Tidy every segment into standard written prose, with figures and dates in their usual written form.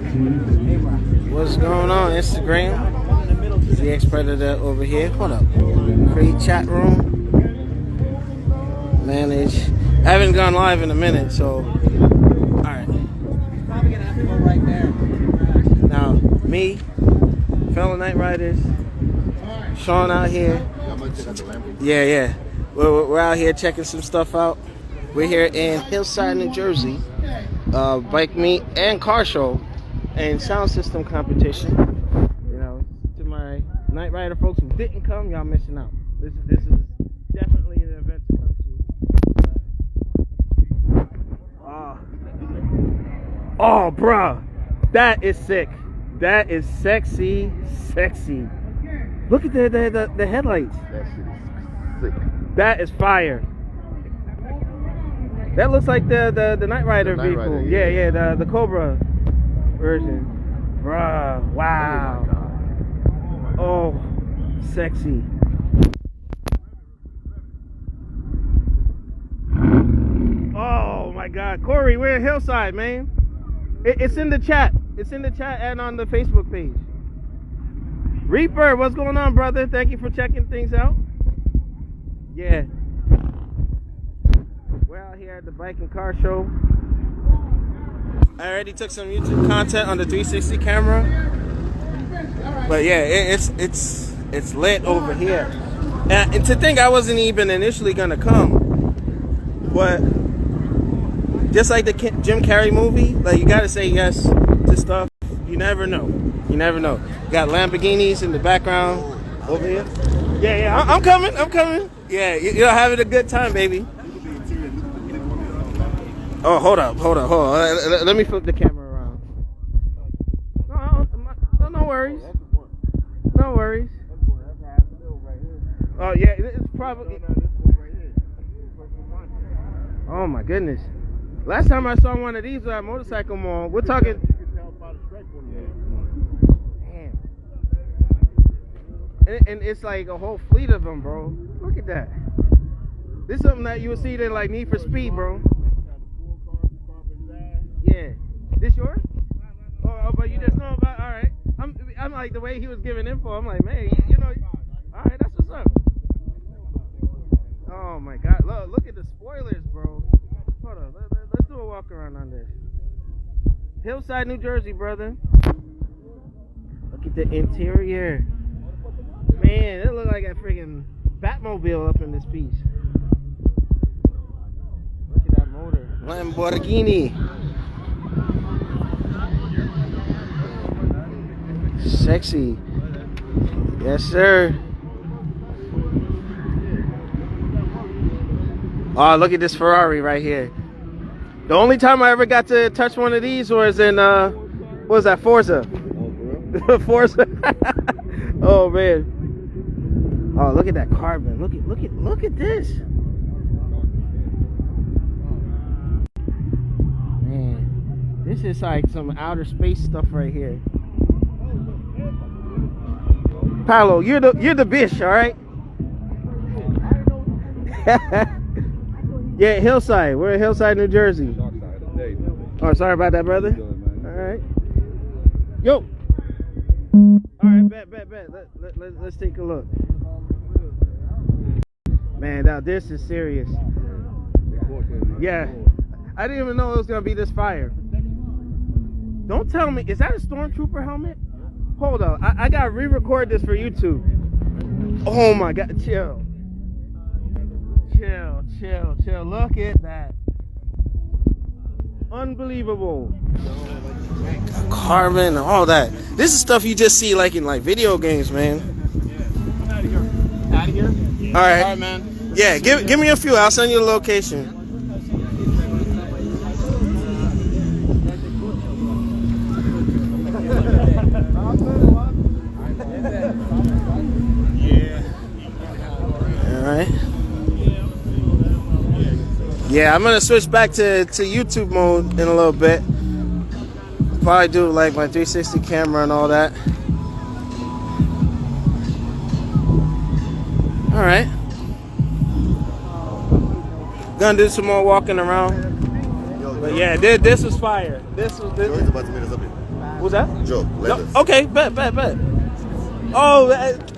What's going on, Instagram? ZX Predator over here. Hold up. Create chat room. Manage. I haven't gone live in a minute, so. Alright. Probably gonna have to go right there. Now, me, fellow Night Riders, Sean out here. Yeah. We're out here checking some stuff out. We're here in Hillside, New Jersey. Bike meet and car show and sound system competition. You know, to my Night Rider folks who didn't come, y'all missing out. This is definitely an event to come to. Oh, bruh, that is sick. That is sexy. Look at the headlights. That shit is sick. That is fire. That looks like the Night Rider vehicle. Rider, yeah, the Cobra version. Bruh, wow. Oh, sexy. Oh my God, Corey, we're in Hillside, man. It's in the chat. It's in the chat and on the Facebook page. Reaper, what's going on, brother? Thank you for checking things out. Yeah. We're out here at the bike and car show. I already took some YouTube content on the 360 camera. But yeah, it's lit over here. And to think I wasn't even initially gonna come. But just like the Jim Carrey movie, like you gotta say yes to stuff. You never know. You got Lamborghinis in the background over here. Yeah, I'm coming. Yeah, you're having a good time, baby. Oh, hold up. Let me flip the camera around. No worries. Oh, yeah, it's probably... Oh, my goodness. Last time I saw one of these at Motorcycle Mall, we're talking... Damn. And it's like a whole fleet of them, bro. Look at that. This is something that you would see in like Need for Speed, bro. Yeah. This yours? Oh, but you just know about. All right. I'm like the way he was giving info. I'm like, man, you know. All right, that's what's up. Oh my God, look at the spoilers, bro. Hold on, let's do a walk around on this. Hillside, New Jersey, brother. Look at the interior. Man, it look like a freaking Batmobile up in this piece. Look at that motor. Lamborghini. Sexy. Yes, sir. Oh, look at this Ferrari right here. The only time I ever got to touch one of these was in, what was that, Forza? Forza. Oh, man. Oh, look at that carbon. Look at this. Man, this is like some outer space stuff right here. Paolo, you're the bitch, all right? Yeah, Hillside. We're in Hillside, New Jersey. Oh, sorry about that, brother. All right. Yo. All right, bet. Let's take a look. Man, now this is serious. Yeah. I didn't even know it was going to be this fire. Don't tell me. Is that a Stormtrooper helmet? Hold on. I got to re-record this for YouTube. Oh, my God. Chill. Look at that. Unbelievable. Carbon, all that. This is stuff you just see like in like video games, man. Out of here? All right. All right, man. Yeah, give me a few. I'll send you the location. All right. Yeah, I'm gonna switch back to YouTube mode in a little bit. Probably do like my 360 camera and all that. All right. Gonna do some more walking around. But yeah, this was fire. This was about to meet us up here. What's that? Joe, leathers. Okay, bet. Oh,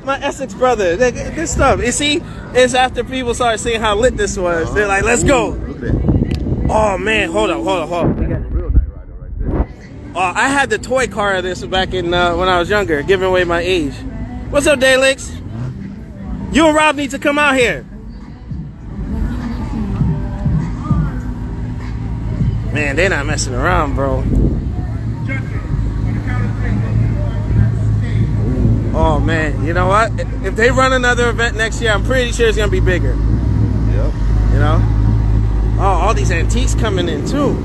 my Essex brother. This stuff. You see, it's after people started seeing how lit this was. They're like, let's go. Look at that. Oh, man. Hold on. Real Night Rider right there. I had the toy car of this back in when I was younger, giving away my age. What's up, Daylix? You and Rob need to come out here. Man, they're not messing around, bro. Oh, man. You know what? If they run another event next year, I'm pretty sure it's going to be bigger. Yep. You know? Oh, all these antiques coming in, too.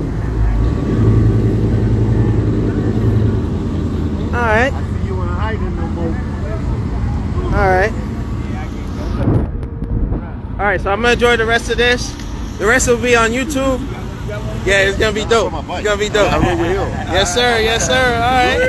All right. I see you in hiding no more. All right. All right, so I'm going to enjoy the rest of this. The rest will be on YouTube. Yeah, it's going to be dope. It's going to be dope. I'm over here. Yes, sir. Yes, sir. All right.